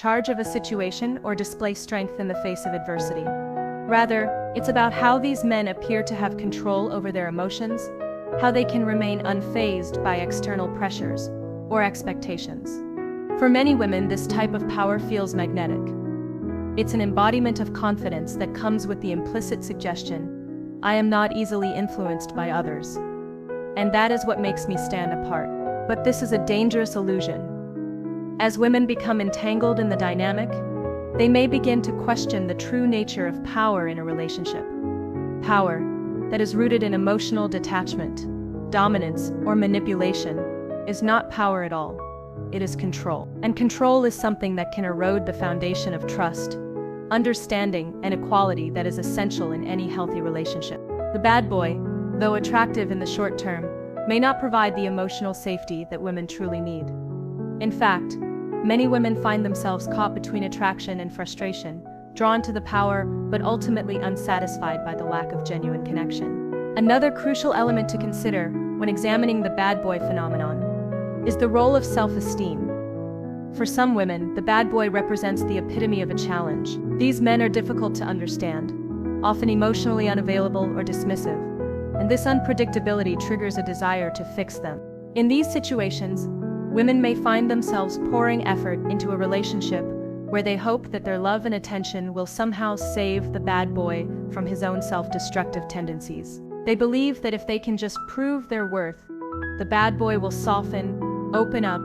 charge of a situation or display strength in the face of adversity. Rather, it's about how these men appear to have control over their emotions, how they can remain unfazed by external pressures or expectations. For many women, this type of power feels magnetic. It's an embodiment of confidence that comes with the implicit suggestion, "I am not easily influenced by others. And that is what makes me stand apart." But this is a dangerous illusion. As women become entangled in the dynamic, they may begin to question the true nature of power in a relationship. Power that is rooted in emotional detachment, dominance, or manipulation is not power at all. It is control. And control is something that can erode the foundation of trust, understanding, and equality that is essential in any healthy relationship. The bad boy, though attractive in the short term, may not provide the emotional safety that women truly need. In fact, many women find themselves caught between attraction and frustration, drawn to the power but ultimately unsatisfied by the lack of genuine connection. Another crucial element to consider when examining the bad boy phenomenon is the role of self-esteem. For some women, the bad boy represents the epitome of a challenge. These men are difficult to understand, often emotionally unavailable or dismissive, and this unpredictability triggers a desire to fix them. In these situations, women may find themselves pouring effort into a relationship where they hope that their love and attention will somehow save the bad boy from his own self-destructive tendencies. They believe that if they can just prove their worth, the bad boy will soften, open up,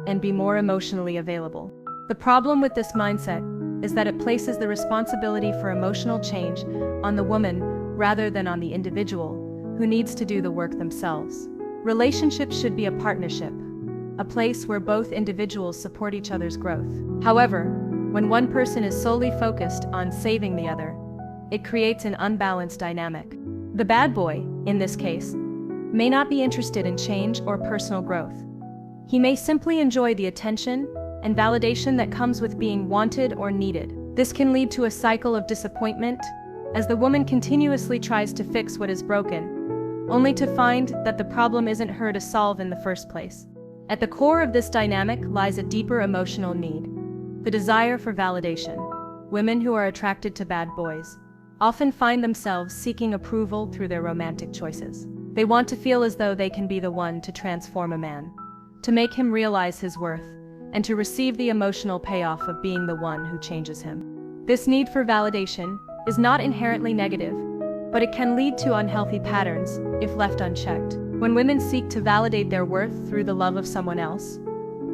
and be more emotionally available. The problem with this mindset is that it places the responsibility for emotional change on the woman rather than on the individual, who needs to do the work themselves. Relationships should be a partnership, a place where both individuals support each other's growth. However, when one person is solely focused on saving the other, it creates an unbalanced dynamic. The bad boy, in this case, may not be interested in change or personal growth. He may simply enjoy the attention and validation that comes with being wanted or needed. This can lead to a cycle of disappointment as the woman continuously tries to fix what is broken, only to find that the problem isn't her to solve in the first place. At the core of this dynamic lies a deeper emotional need, the desire for validation. Women who are attracted to bad boys often find themselves seeking approval through their romantic choices. They want to feel as though they can be the one to transform a man, to make him realize his worth, and to receive the emotional payoff of being the one who changes him. This need for validation is not inherently negative, but it can lead to unhealthy patterns if left unchecked. When women seek to validate their worth through the love of someone else,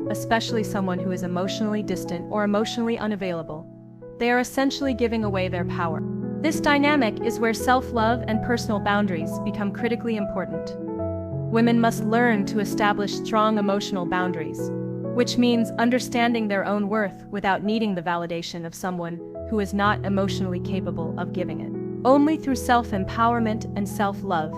especially someone who is emotionally distant or emotionally unavailable, they are essentially giving away their power. This dynamic is where self-love and personal boundaries become critically important. Women must learn to establish strong emotional boundaries, which means understanding their own worth without needing the validation of someone who is not emotionally capable of giving it. Only through self-empowerment and self-love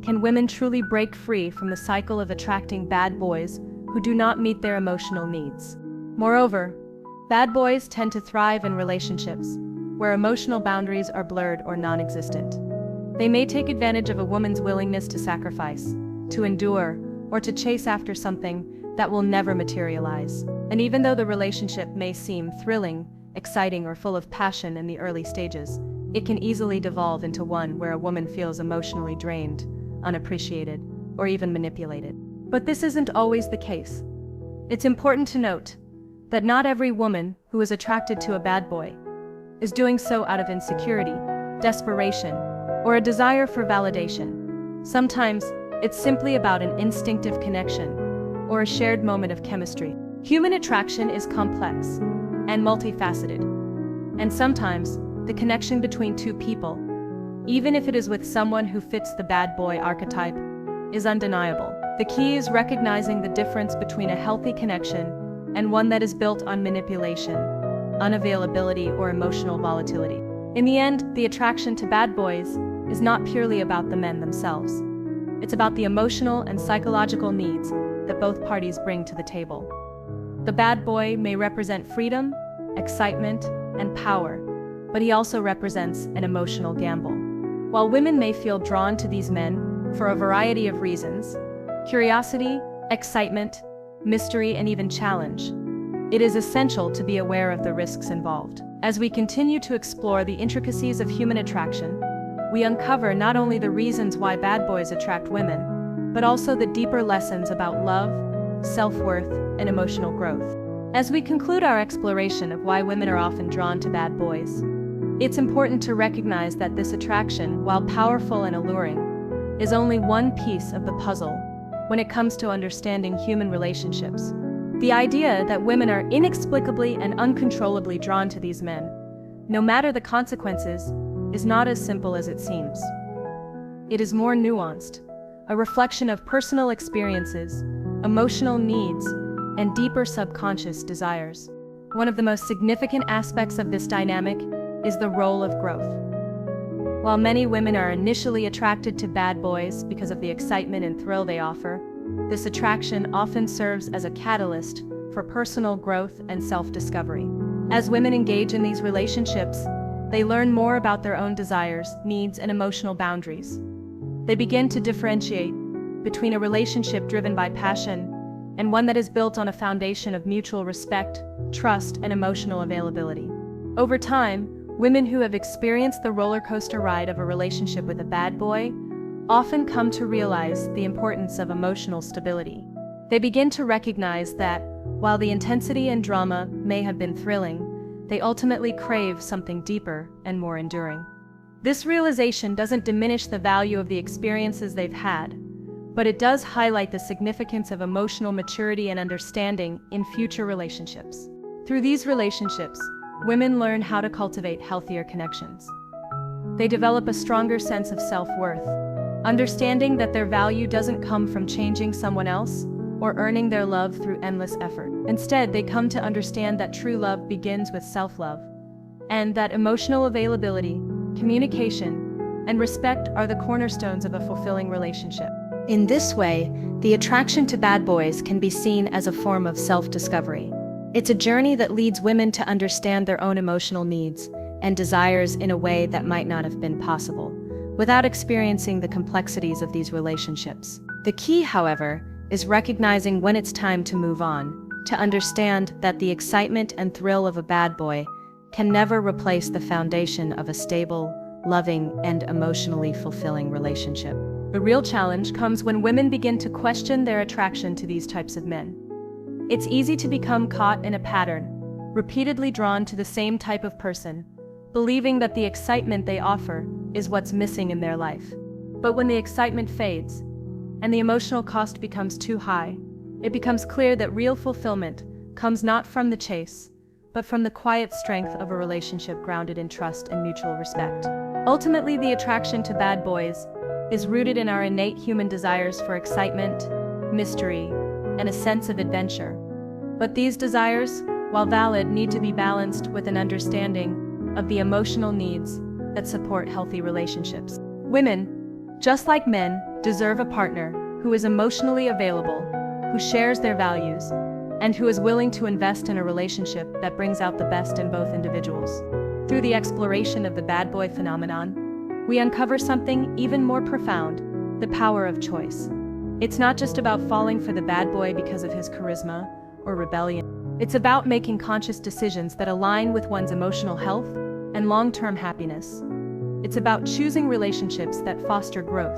can women truly break free from the cycle of attracting bad boys who do not meet their emotional needs. Moreover, bad boys tend to thrive in relationships where emotional boundaries are blurred or non-existent. They may take advantage of a woman's willingness to sacrifice, to endure, or to chase after something that will never materialize. And even though the relationship may seem thrilling, exciting, or full of passion in the early stages, it can easily devolve into one where a woman feels emotionally drained, unappreciated, or even manipulated. But this isn't always the case. It's important to note that not every woman who is attracted to a bad boy is doing so out of insecurity, desperation, or a desire for validation. Sometimes, it's simply about an instinctive connection or a shared moment of chemistry. Human attraction is complex and multifaceted, and sometimes the connection between two people, even if it is with someone who fits the bad boy archetype, is undeniable. The key is recognizing the difference between a healthy connection and one that is built on manipulation, unavailability, or emotional volatility. In the end, the attraction to bad boys is not purely about the men themselves. It's about the emotional and psychological needs that both parties bring to the table. The bad boy may represent freedom, excitement, and power, but he also represents an emotional gamble. While women may feel drawn to these men for a variety of reasons, curiosity, excitement, mystery, and even challenge, it is essential to be aware of the risks involved. As we continue to explore the intricacies of human attraction, we uncover not only the reasons why bad boys attract women, but also the deeper lessons about love, self-worth, and emotional growth. As we conclude our exploration of why women are often drawn to bad boys, it's important to recognize that this attraction, while powerful and alluring, is only one piece of the puzzle when it comes to understanding human relationships. The idea that women are inexplicably and uncontrollably drawn to these men, no matter the consequences, is not as simple as it seems. It is more nuanced, a reflection of personal experiences, emotional needs, and deeper subconscious desires. One of the most significant aspects of this dynamic is the role of growth. While many women are initially attracted to bad boys because of the excitement and thrill they offer, this attraction often serves as a catalyst for personal growth and self-discovery. As women engage in these relationships, they learn more about their own desires, needs, and emotional boundaries. They begin to differentiate between a relationship driven by passion and one that is built on a foundation of mutual respect, trust, and emotional availability. Over time, women who have experienced the roller coaster ride of a relationship with a bad boy often come to realize the importance of emotional stability. They begin to recognize that, while the intensity and drama may have been thrilling, they ultimately crave something deeper and more enduring. This realization doesn't diminish the value of the experiences they've had, but it does highlight the significance of emotional maturity and understanding in future relationships. Through these relationships, women learn how to cultivate healthier connections. They develop a stronger sense of self-worth, understanding that their value doesn't come from changing someone else or earning their love through endless effort. Instead, they come to understand that true love begins with self-love, and that emotional availability, communication, and respect are the cornerstones of a fulfilling relationship. In this way, the attraction to bad boys can be seen as a form of self-discovery. It's a journey that leads women to understand their own emotional needs and desires in a way that might not have been possible without experiencing the complexities of these relationships. The key, however, is recognizing when it's time to move on, to understand that the excitement and thrill of a bad boy can never replace the foundation of a stable, loving, and emotionally fulfilling relationship. The real challenge comes when women begin to question their attraction to these types of men. It's easy to become caught in a pattern, repeatedly drawn to the same type of person, believing that the excitement they offer is what's missing in their life. But when the excitement fades, and the emotional cost becomes too high, it becomes clear that real fulfillment comes not from the chase, but from the quiet strength of a relationship grounded in trust and mutual respect. Ultimately, the attraction to bad boys is rooted in our innate human desires for excitement, mystery, and a sense of adventure. But these desires, while valid, need to be balanced with an understanding of the emotional needs that support healthy relationships. Women, just like men, deserve a partner who is emotionally available, who shares their values, and who is willing to invest in a relationship that brings out the best in both individuals. Through the exploration of the bad boy phenomenon, we uncover something even more profound: the power of choice. It's not just about falling for the bad boy because of his charisma or rebellion. It's about making conscious decisions that align with one's emotional health and long-term happiness. It's about choosing relationships that foster growth,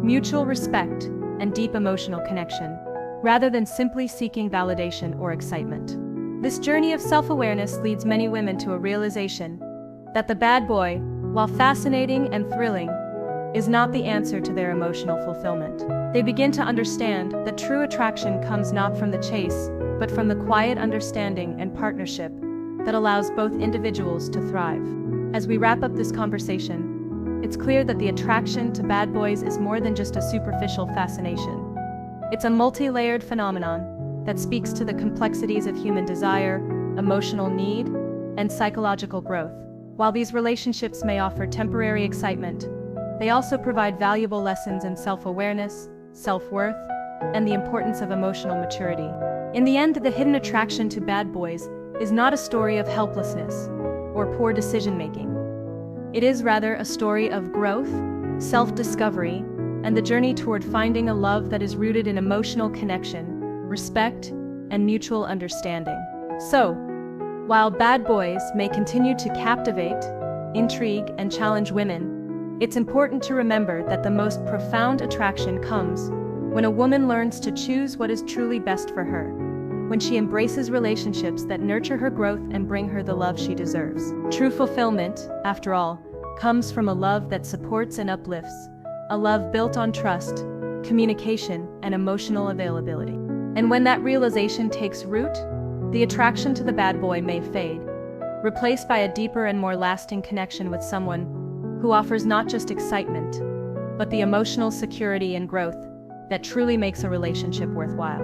mutual respect, and deep emotional connection, rather than simply seeking validation or excitement. This journey of self-awareness leads many women to a realization that the bad boy, while fascinating and thrilling, is not the answer to their emotional fulfillment. They begin to understand that true attraction comes not from the chase, but from the quiet understanding and partnership that allows both individuals to thrive. As we wrap up this conversation, it's clear that the attraction to bad boys is more than just a superficial fascination. It's a multi-layered phenomenon that speaks to the complexities of human desire, emotional need, and psychological growth. While these relationships may offer temporary excitement, they also provide valuable lessons in self-awareness, self-worth, and the importance of emotional maturity. In the end, the hidden attraction to bad boys is not a story of helplessness or poor decision-making. It is rather a story of growth, self-discovery, and the journey toward finding a love that is rooted in emotional connection, respect, and mutual understanding. So, while bad boys may continue to captivate, intrigue, and challenge women, it's important to remember that the most profound attraction comes when a woman learns to choose what is truly best for her, when she embraces relationships that nurture her growth and bring her the love she deserves. True fulfillment, after all, comes from a love that supports and uplifts, a love built on trust, communication, and emotional availability. And when that realization takes root, the attraction to the bad boy may fade, replaced by a deeper and more lasting connection with someone who offers not just excitement, but the emotional security and growth that truly makes a relationship worthwhile.